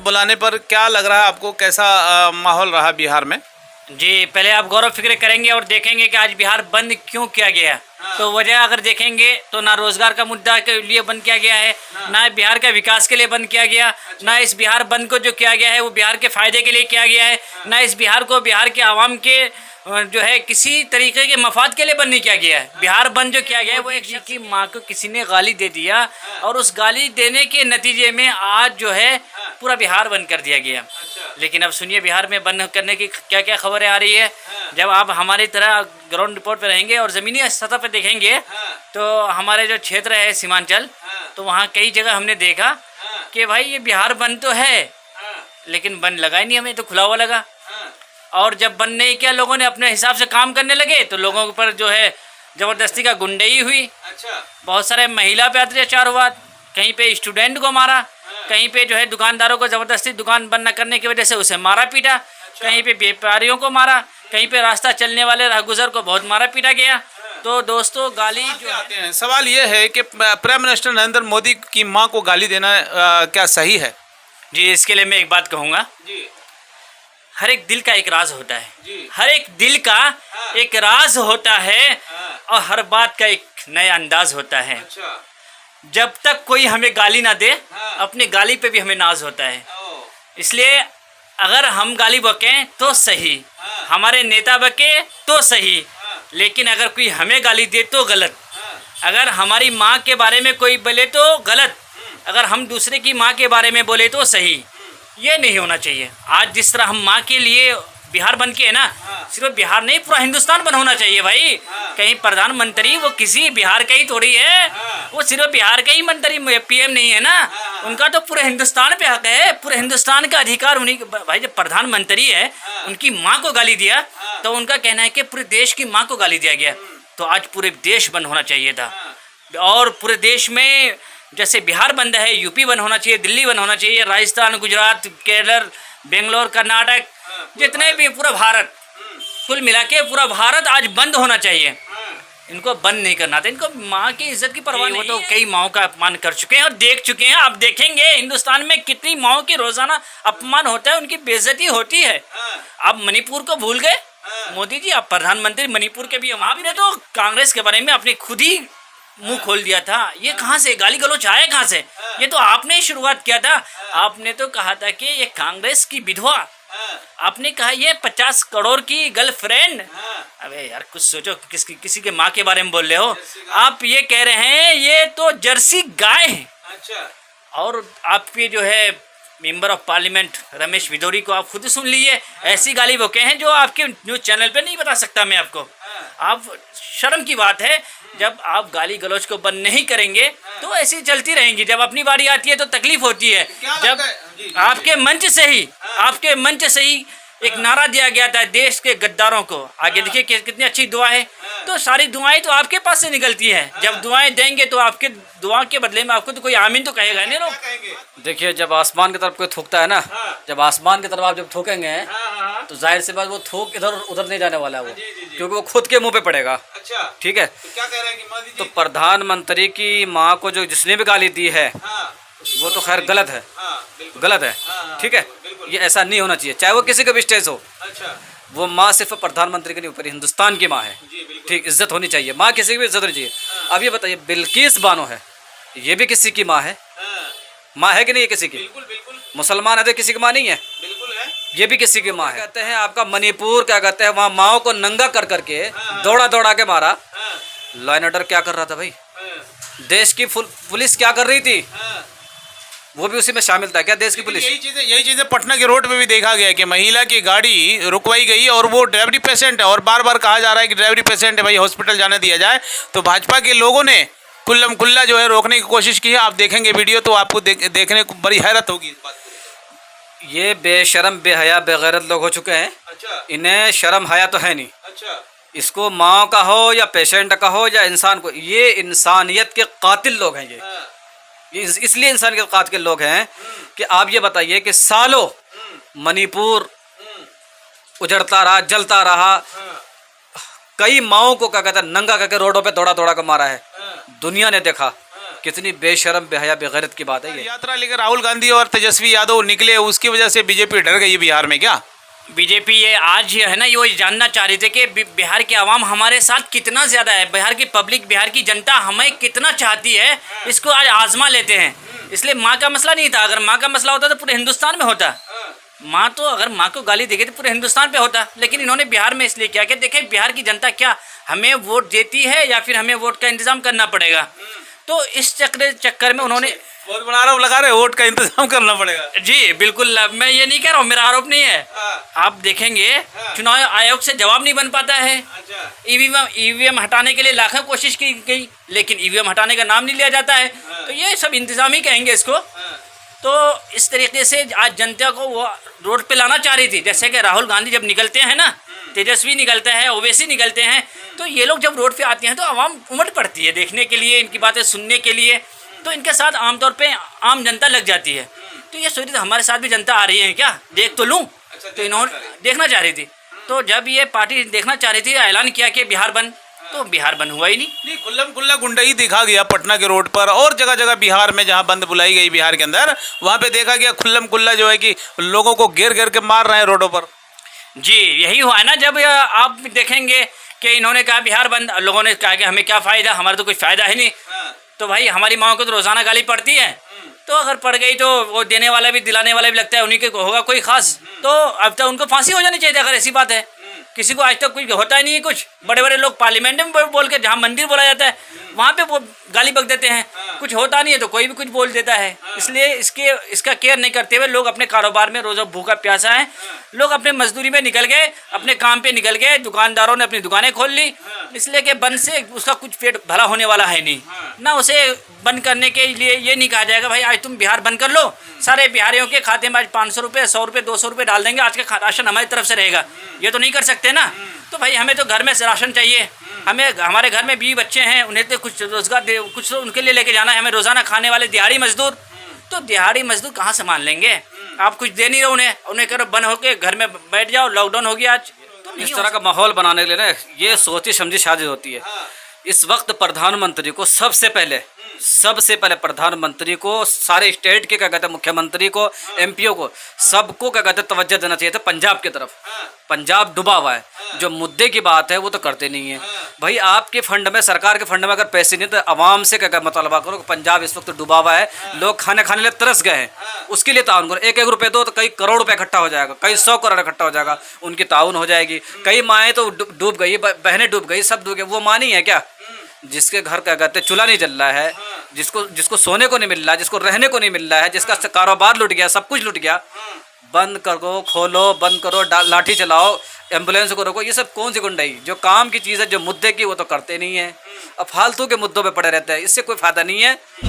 बुलाने पर क्या लग रहा है आपको, कैसा माहौल रहा बिहार में? जी, पहले आप गौरव फिक्र करेंगे और देखेंगे कि आज बिहार बंद क्यों किया गया। तो वजह अगर देखेंगे तो ना रोजगार का मुद्दा के लिए बंद किया गया है, ना बिहार का विकास के लिए बंद किया गया, ना इस बिहार बंद को जो किया गया है वो बिहार के फायदे के लिए किया गया है, ना इस बिहार को बिहार के आवाम के जो है किसी तरीके के मफाद के लिए बंद नहीं किया गया है। बिहार बंद जो किया गया है वो एक की माँ को किसी ने गाली दे दिया और उस गाली देने के नतीजे में आज जो है पूरा बिहार बंद कर दिया गया। लेकिन अब सुनिए बिहार में बंद करने की क्या क्या खबरें आ रही है। जब आप हमारी तरह ग्राउंड रिपोर्ट पे रहेंगे और ज़मीनी सतह पे देखेंगे तो हमारे जो क्षेत्र है सीमांचल, तो वहाँ कई जगह हमने देखा कि भाई ये बिहार बंद तो है लेकिन बंद लगा ही नहीं, हमें तो खुला हुआ लगा। और जब बंद नहीं किया, लोगों ने अपने हिसाब से काम करने लगे तो लोगों के ऊपर जो है ज़बरदस्ती का गुंडई हुई। बहुत सारे महिला पे अत्याचार हुआ, कहीं पे स्टूडेंट को मारा, कहीं पे जो है दुकानदारों को ज़बरदस्ती दुकान बंद न करने की वजह से उसे मारा पीटा, कहीं पे व्यापारियों को मारा, कहीं पे रास्ता चलने वाले राहगुजर को बहुत मारा पीटा गया। तो दोस्तों गाली जो आते हैं, सवाल ये है कि प्राइम मिनिस्टर नरेंद्र मोदी की माँ को गाली देना क्या सही है? जी, इसके लिए मैं एक बात कहूँगा, हर एक दिल का एक राज होता है, हर एक दिल का एक राज होता है और हर बात का एक नया अंदाज होता है। जब तक कोई हमें गाली ना दे, अपनी गाली पे भी हमें नाज होता है। इसलिए अगर हम गाली बकें तो सही, हमारे नेता बके तो सही, लेकिन अगर कोई हमें गाली दे तो गलत। अगर हमारी माँ के बारे में कोई बोले तो गलत, अगर हम दूसरे की माँ के बारे में बोले तो सही। ये नहीं होना चाहिए। आज जिस तरह हम माँ के लिए बिहार बन के है ना, सिर्फ बिहार नहीं पूरा हिंदुस्तान बन होना चाहिए भाई। कहीं प्रधानमंत्री वो किसी बिहार का ही थोड़ी है, वो सिर्फ बिहार का ही मंत्री पीएम नहीं है ना, उनका तो पूरे हिंदुस्तान पे हक है, पूरे हिंदुस्तान का अधिकार उन्हीं। भाई जब प्रधानमंत्री है उनकी माँ को गाली दिया तो उनका कहना है कि पूरे देश की माँ को गाली दिया गया। तो आज पूरे देश बंद होना चाहिए था, और पूरे देश में जैसे बिहार बंद है, यूपी बंद होना चाहिए, दिल्ली बंद होना चाहिए, राजस्थान, गुजरात, केरल, बेंगलोर, कर्नाटक, जितने भी पूरा भारत, कुल मिला के पूरा भारत आज बंद होना चाहिए। इनको बंद नहीं करना था, इनको माँ की इज्जत की परवाह नहीं। वो तो कई माँओं का अपमान कर चुके हैं और देख चुके हैं। आप देखेंगे हिंदुस्तान में कितनी माँओं की रोजाना अपमान होता है, उनकी बेइज्जती होती है। आप मणिपुर को भूल गए मोदी जी, आप प्रधानमंत्री मणिपुर के भी, वहाँ भी ने तो कांग्रेस के बारे में अपनी खुद ही मुंह खोल दिया था। ये कहाँ से गाली गलौच आया, कहाँ से? ये तो आपने ही शुरुआत किया था। आपने तो कहा था कि ये कांग्रेस की विधवा, आपने कहा ये 50 करोड़ की गर्लफ्रेंड। अबे यार कुछ सोचो, किसी के माँ के बारे में बोल रहे हो आप। ये कह रहे हैं ये तो जर्सी गाय है। और आपके जो है मेंबर ऑफ पार्लियामेंट रमेश भिदौरी को आप खुद सुन लीजिए, ऐसी गाली बके हैं जो आपके न्यूज़ चैनल पे नहीं बता सकता मैं आपको। आप शर्म की बात है, जब आप गाली गलौज को बंद नहीं करेंगे तो ऐसी चलती रहेंगी। जब अपनी बारी आती है तो तकलीफ होती है। जब आपके मंच से ही एक नारा दिया गया था देश के गद्दारों को, आगे देखिए कितनी अच्छी दुआ है। तो सारी दुआएं तो आपके पास से निकलती है। जब दुआएं देंगे तो आपके दुआ के बदले में आपको तो कोई आमीन तो कहेगा नहीं लोग। देखिए जब आसमान की तरफ कोई थूकता है ना, जब आसमान की तरफ आप जब थूकेंगे तो जाहिर सी बात वो थूक इधर उधर नहीं जाने वाला है वो, क्योंकि वो खुद के मुंह पे पड़ेगा। ठीक है, क्या कह रहे हैं कि मोदी जी? तो प्रधानमंत्री की माँ को जो जिसने भी गाली दी है वो तो खैर गलत है, गलत है। ठीक है, ये ऐसा नहीं होना चाहिए, चाहे वो किसी का भी स्टेज हो। वो माँ सिर्फ प्रधानमंत्री के नहीं, ऊपर हिंदुस्तान की माँ है। ठीक, इज्जत होनी चाहिए, माँ किसी की भी इज्जत होनी चाहिए। अब ये बताइए बिल्किस बानो है, ये भी किसी की माँ है? माँ है कि नहीं है किसी की? मुसलमान है तो किसी की माँ नहीं है? ये भी किसी की माँ है। कहते हैं आपका मणिपुर क्या कहते हैं, वहाँ माओ को नंगा कर करके दौड़ा दौड़ा के मारा। लॉ एंड ऑर्डर क्या कर रहा था भाई? देश की पुलिस क्या कर रही थी? वो भी उसी में शामिल था क्या, देश की पुलिस? यही चीजें पटना के रोड पे भी देखा गया कि महिला की गाड़ी रुकवाई गई और वो ड्राइवरी पेशेंट है और बार बार कहा जा रहा है कि ड्राइवरी पेशेंट है भाई, हॉस्पिटल जाने दिया जाए। तो भाजपा के लोगों ने कुल्लम कुल्ला जो है रोकने की कोशिश की है। आप देखेंगे वीडियो तो आपको देखने को बड़ी हैरत होगी इस बात। ये बेशरम बेहया बेगैरत लोग हो चुके हैं। इन्हें शर्म हया तो है नहीं। इसको माँ का हो या पेशेंट का हो या इंसान को, ये इंसानियत के कातिल लोग हैं। ये इसलिए इंसानियत के कातिल लोग हैं कि आप ये बताइए कि सालों मणिपुर उजड़ता रहा, जलता रहा, कई माओं को क्या कहते हैं नंगा करके रोडों पे दौड़ा दौड़ा कर मारा है। दुनिया ने देखा, कितनी बेशरम बेहया बेगैरत की बात है ये। यात्रा लेकर राहुल गांधी और तेजस्वी यादव निकले, उसकी वजह से बीजेपी डर गई बिहार में क्या? बीजेपी ये आज है ना, ये जानना चाह रही थी कि बिहार की आवाम हमारे साथ कितना ज़्यादा है, बिहार की पब्लिक, बिहार की जनता हमें कितना चाहती है, इसको आज आजमा लेते हैं। इसलिए माँ का मसला नहीं था, अगर माँ का मसला होता तो पूरे हिंदुस्तान में होता। माँ तो अगर माँ को गाली देगी तो पूरे हिंदुस्तान पे होता, लेकिन इन्होंने बिहार में इसलिए किया कि देखें बिहार की जनता क्या हमें वोट देती है या फिर हमें वोट का इंतज़ाम करना पड़ेगा। तो इस चक्कर में उन्होंने बहुत बड़ा आरोप लगा रहे, वोट का इंतजाम करना पड़ेगा। जी बिल्कुल, मैं ये नहीं कह रहा हूँ, मेरा आरोप नहीं है। आप देखेंगे चुनाव आयोग से जवाब नहीं बन पाता है। ईवीएम हटाने के लिए लाखों कोशिश की गई, लेकिन ईवीएम हटाने का नाम नहीं लिया जाता है। तो ये सब इंतजाम ही कहेंगे इसको। तो इस तरीके से आज जनता को वो रोड पे लाना चाह रही थी। जैसे कि राहुल गांधी जब निकलते हैं ना, तेजस्वी निकलते हैं, ओवैसी निकलते हैं, तो ये लोग जब रोड पे आते हैं तो आवाम उमड़ पड़ती है देखने के लिए, इनकी बातें सुनने के लिए। तो इनके साथ आमतौर पे आम जनता लग जाती है। तो ये सोच रही थी हमारे साथ भी जनता आ रही है क्या, देख तो लूँ। तो इन्होंने देखना चाह रही थी। तो जब ये पार्टी देखना चाह रही थी, ऐलान किया कि बिहार बंद, तो बिहार बंद हुआ ही नहीं। खुल्लम खुल्ला गुंडई दिखा गया पटना के रोड पर और जगह जगह बिहार में, जहां बंद बुलाई गई बिहार के अंदर, वहां पे देखा गया खुल्लम खुल्ला जो है कि लोगों को घेर घेर के मार रहे हैं रोडों पर। जी यही हुआ है ना। जब आप देखेंगे कि इन्होंने कहा बिहार बंद, लोगों ने कहा कि हमें क्या फ़ायदा, हमारा तो कोई फ़ायदा है नहीं। तो भाई हमारी माँ को तो रोज़ाना गाली पड़ती है, तो अगर पड़ गई तो वो देने वाला भी दिलाने वाला भी लगता है उन्हीं के होगा कोई खास। तो अब तक उनको फांसी हो जानी चाहिए अगर ऐसी बात है। किसी को आज तक कुछ होता ही नहीं है। कुछ बड़े बड़े लोग पार्लियामेंट में बोल के, जहाँ मंदिर बोला जाता है वहाँ पे वो गाली बक देते हैं। कुछ होता नहीं है तो कोई भी कुछ बोल देता है। इसलिए इसका केयर नहीं करते हुए लोग अपने कारोबार में रोज़ भूखा प्यासा है। लोग अपने मजदूरी में निकल गए, अपने काम पे निकल गए, दुकानदारों ने अपनी दुकानें खोल ली, इसलिए कि बंद से उसका कुछ पेट भला होने वाला है नहीं ना। उसे बंद करने के लिए ये नहीं कहा जाएगा भाई आज तुम बिहार बंद कर लो, सारे बिहारियों के खाते में आज 500 रुपये, 100 रुपये, 200 रुपये डाल देंगे, आज का राशन हमारी तरफ से रहेगा। ये तो नहीं कर सकते ना। तो भाई हमें तो घर में राशन चाहिए, हमें हमारे घर में 20 बच्चे हैं, उन्हें तो कुछ रोजगार दे, कुछ तो उनके लिए लेके जाना है हमें। रोजाना खाने वाले दिहाड़ी मजदूर, तो दिहाड़ी मजदूर कहाँ संभाल लेंगे? आप कुछ दे नहीं रहे उन्हें करो बंद होके घर में बैठ जाओ, लॉकडाउन हो गया आज। तो इस तरह का माहौल बनाने के लिए ना ये सोची समझी शादी होती है। इस वक्त प्रधानमंत्री को सबसे पहले प्रधानमंत्री को, सारे स्टेट के क्या कहते हैं मुख्यमंत्री को, एमपीओ को, सबको क्या कहते हैं तवज्जो देना चाहिए था पंजाब की तरफ। पंजाब डूबा हुआ है, जो मुद्दे की बात है वो तो करते नहीं है। भाई आपके फंड में, सरकार के फंड में अगर पैसे नहीं तो आवाम से क्या मुतालबा करो। पंजाब इस वक्त डूबा हुआ है, लोग खाने लिए तरस गए हैं, उसके लिए ताउन करो। 1-1 रुपये दो तो कई करोड़ रुपये इकट्ठा हो जाएगा, कई 100 करोड़ इकट्ठा हो जाएगा, उनकी ताउन हो जाएगी। कई माएँ तो डूब गई, बहनें डूब गई, सब डूब गए। वो माँ नहीं है क्या जिसके घर क्या कहते हैं चूल्हा नहीं जल रहा है, जिसको सोने को नहीं मिल रहा है, जिसको रहने को नहीं मिल रहा है, जिसका कारोबार लुट गया, सब कुछ लुट गया। बंद करो, खोलो, बंद करो, लाठी चलाओ, एम्बुलेंस को रोको, ये सब कौन सी गुंडाई? जो काम की चीज़ है, जो मुद्दे की, वो तो करते नहीं है। अब फालतू के मुद्दों पे पड़े रहते हैं, इससे कोई फायदा नहीं है।